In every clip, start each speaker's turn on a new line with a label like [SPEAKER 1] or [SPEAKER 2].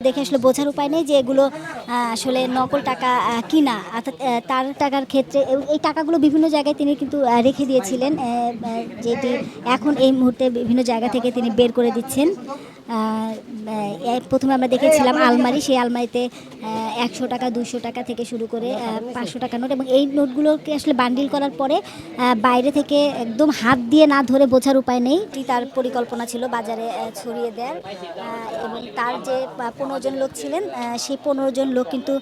[SPEAKER 1] দেখে আসলে বোঝার উপায় নেই যে এগুলো আসলে নকল টাকা কিনা, অর্থাৎ তার টাকার ক্ষেত্রে এই টাকাগুলো বিভিন্ন জায়গায় তিনি কিন্তু রেখে দিয়েছিলেন, যেটি এখন এই মুহূর্তে বিভিন্ন জায়গা থেকে তিনি বের করে দিচ্ছেন। প্রথমে আমরা দেখেছিলাম আলমারি, সেই আলমারিতে 100 টাকা 200 টাকা থেকে শুরু করে 500 টাকা নোট, এবং এই নোটগুলোকে আসলে বান্ডিল করার পরে বাইরে থেকে একদম হাত দিয়ে না ধরে বোঝার উপায় নেই। তার পরিকল্পনা ছিল বাজারে ছড়িয়ে দেওয়ার, এবং তার যে 15 জন লোক ছিলেন সেই 15 জন লোক কিন্তু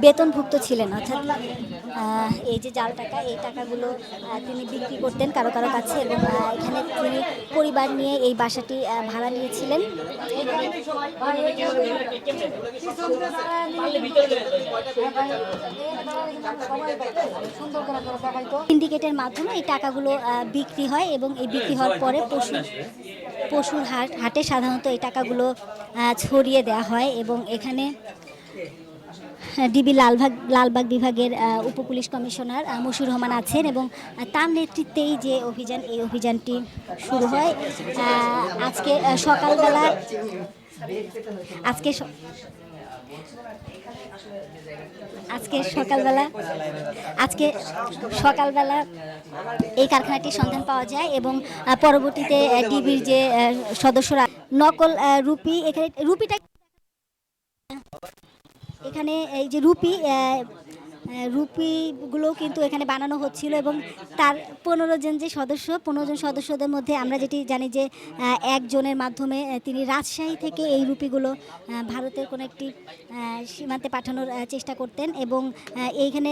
[SPEAKER 1] বেতনভুক্ত ছিলেন, অর্থাৎ এই যে জাল টাকা, এই টাকাগুলো তিনি বিক্রি করতেন কারো কারো কাছে, এবং এখানে তিনি পরিবার নিয়ে এই বাসাটি ভাড়া নিয়েছিলেন। সিন্ডিকেটের মাধ্যমে এই টাকাগুলো বিক্রি হয়, এবং এই বিক্রি হওয়ার পরে পশুর হাটে সাধারণত এই টাকাগুলো ছড়িয়ে দেওয়া হয়, এবং এখানে ডিবি লালবাগ বিভাগের উপপুলিশ কমিশনার মশিউর রহমান আছেন, এবং তার নেতৃত্বেই যে এই অভিযানটি শুরু হয়। আজকে সকালবেলা এই কারখানাটির সন্ধান পাওয়া যায়, এবং পরবর্তীতে ডিবির যে সদস্যরা নকল এখানে এই যে রুপিগুলো কিন্তু এখানে বানানো হচ্ছিল, এবং তার 15 জন সদস্যদের মধ্যে আমরা যেটি জানি যে একজনের মাধ্যমে তিনি রাজশাহী থেকে এই রুপিগুলো ভারতের কোনো একটি সীমান্তে পাঠানোর চেষ্টা করতেন, এবং এইখানে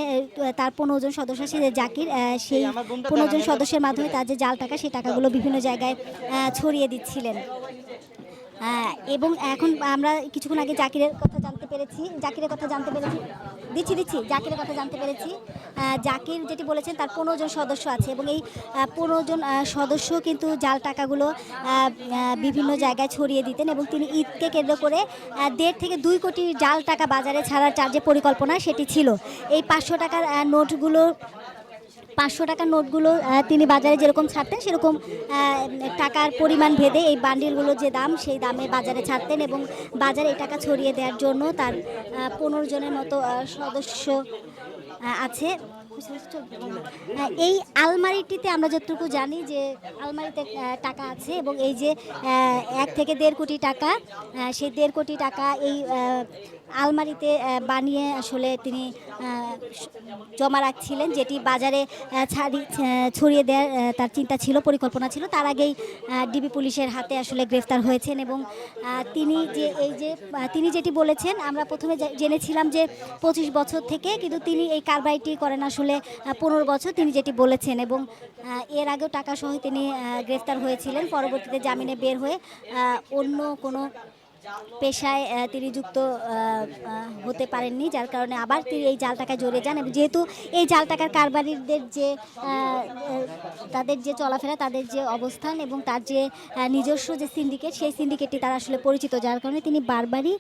[SPEAKER 1] তার 15 জন সদস্য ছিল জাকির, সেই 15 জন সদস্যের মাধ্যমে তার যে জাল টাকা, সেই টাকাগুলো বিভিন্ন জায়গায় ছড়িয়ে দিচ্ছিলেন। এবং এখন আমরা কিছুক্ষণ আগে জাকিরের কথা জানতে পেরেছি। জাকির যেটি বলেছেন, তার 15 জন সদস্য আছে, এবং এই 15 জন সদস্য কিন্তু জাল টাকাগুলো বিভিন্ন জায়গায় ছড়িয়ে দিতেন, এবং তিনি ঈদকে কেন্দ্র করে 1.5 থেকে 2 কোটি জাল টাকা বাজারে ছাড়ার যে পরিকল্পনা সেটি ছিল। এই 500 টাকার নোটগুলো তিনি বাজারে যেরকম ছাড়তেন, সেরকম টাকার পরিমাণ ভেদে এই বান্ডিলগুলো যে দাম, সেই দামে বাজারে ছাড়তেন, এবং বাজারে এই টাকা ছড়িয়ে দেওয়ার জন্য তার 15 জনের মতো সদস্য আছে। এই আলমারিটিতে আমরা যতটুকু জানি যে আলমারিতে টাকা আছে, এবং এই যে 1 থেকে 1.5 কোটি টাকা, সেই 1.5 কোটি টাকা এই আলমারিতে বানিয়ে আসলে তিনি জমা রাখছিলেন, যেটি বাজারে ছড়িয়ে দেওয়ার তার চিন্তা ছিল, পরিকল্পনা ছিল। তার আগেই ডিবি পুলিশের হাতে আসলে গ্রেফতার হয়েছেন, এবং তিনি যেটি বলেছেন, আমরা প্রথমে জেনেছিলাম যে 25 বছর থেকে, কিন্তু তিনি এই কারবারিটি করেন আসলে 15 বছর, তিনি যেটি বলেছেন, এবং এর আগেও টাকা সহ তিনি গ্রেফতার হয়েছিলেন। পরবর্তীতে জামিনে বের হয়ে অন্য কোনো পেশায় তিনি যুক্ত হতে পারেননি, যার কারণে আবার তিনি এই জাল টাকায় জড়িয়ে যান, এবং যেহেতু এই জাল টাকার কারবারিদের যে তাদের যে চলাফেরা, তাদের যে অবস্থান, এবং তার যে নিজস্ব যে সিন্ডিকেট, সেই সিন্ডিকেটটি তারা আসলে পরিচিত, যার কারণে তিনি বারবারই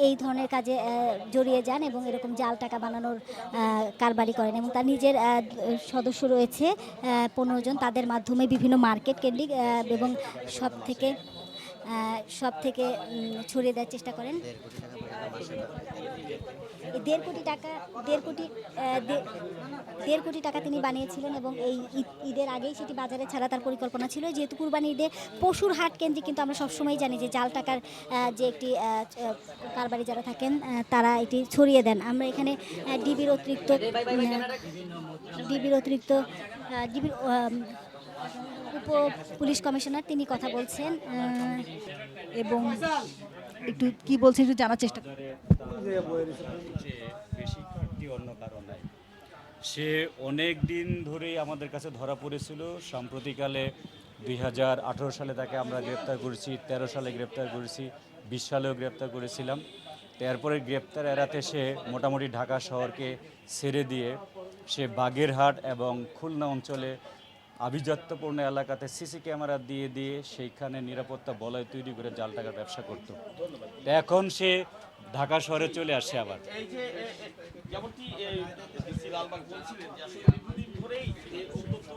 [SPEAKER 1] এই ধরনের কাজে জড়িয়ে যান, এবং এরকম জাল টাকা বানানোর কারবারি করেন, এবং তার নিজের সদস্য রয়েছে 15 জন, তাদের মাধ্যমে বিভিন্ন মার্কেট কেন্দ্রিক এবং সব থেকে ছড়িয়ে দেওয়ার চেষ্টা করেন। 1.5 কোটি টাকা তিনি বানিয়েছিলেন, এবং এই ঈদের আগেই সেটি বাজারে ছাড়া তার পরিকল্পনা ছিল। যেহেতু কুরবানি ঈদে পশুর হাট কেন্দ্রিক, কিন্তু আমরা সবসময় জানি যে জাল টাকার যে একটি কারবারি যারা থাকেন, তারা এটি ছড়িয়ে দেন। আমরা এখানে ডিবির উপ পুলিশ কমিশনার তিনি কথা বলছেন,
[SPEAKER 2] এবং একটু কি বলছেন একটু জানার চেষ্টা করি।
[SPEAKER 3] অন্য কারণে সে অনেক দিন ধরেই আমাদের কাছে ধরা পড়েছিল। সাম্প্রতিককালে 2018 সালে তাকে আমরা গ্রেপ্তার করেছি, 13 সালে গ্রেপ্তার করেছি, 20 সালেও গ্রেপ্তার করেছিলাম। তারপরে গ্রেপ্তার এড়াতে সে মোটামুটি ঢাকা শহরকে ছেড়ে দিয়ে সে বাগেরহাট এবং খুলনা অঞ্চলে আভিজাত্যপূর্ণ এলাকাতে সিসি ক্যামেরা দিয়ে সেইখানে নিরাপত্তা বলয় তৈরি করে জাল টাকার ব্যবসা করত। এখন সে ঢাকা শহরে চলে আসে আবার।
[SPEAKER 4] ধরেই যে অত্যন্ত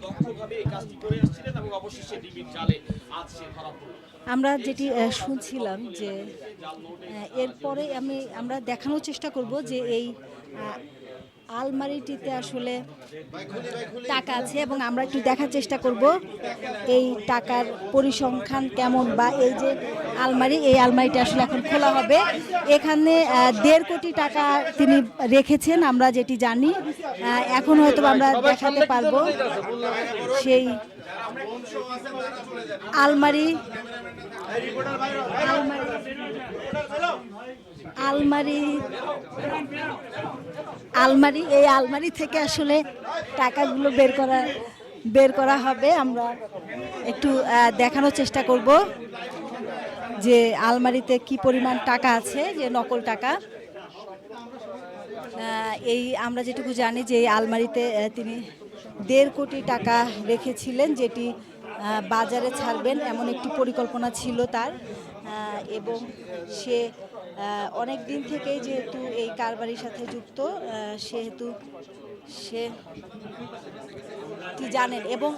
[SPEAKER 4] দক্ষভাবে এই কাজটি করে আসছিলেন এবং অবশেষে ডিবির জালে আজ সে ধরা পড়ল।
[SPEAKER 2] আমরা যেটি শুনছিলাম যে এরপরে আমরা দেখানোর চেষ্টা করব যে এই আলমারিটিতে আসলে টাকা আছে এবং আমরা একটু দেখার চেষ্টা করব এই টাকার পরিসংখ্যান কেমন, বা এই যে এই আলমারিটা আসলে এখন খোলা হবে। এখানে 1.5 কোটি টাকা তিনি রেখেছেন আমরা যেটি জানি। এখন হয়তো আমরা দেখাতে পারবো সেই আলমারি এই আলমারি থেকে আসলে টাকাগুলো বের করা হবে। আমরা একটু দেখানোর চেষ্টা করব যে আলমারিতে কি পরিমাণ টাকা আছে, যে নকল টাকা। এই আমরা যেটুকু জানি যে এই আলমারিতে তিনি 1.5 কোটি টাকা রেখেছিলেন, যেটি বাজারে ছাড়বেন এমন একটি পরিকল্পনা ছিল তার। এবং সে অনেক দিন থেকেই যেহেতু এই কারবারির সাথে যুক্ত, সেহেতু সে জানেন। এবং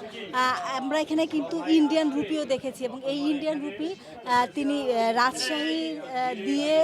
[SPEAKER 2] আমরা এখানে কিন্তু ইন্ডিয়ান রুপিও দেখেছি, এবং এই ইন্ডিয়ান রুপি তিনি রাজশাহী দিয়ে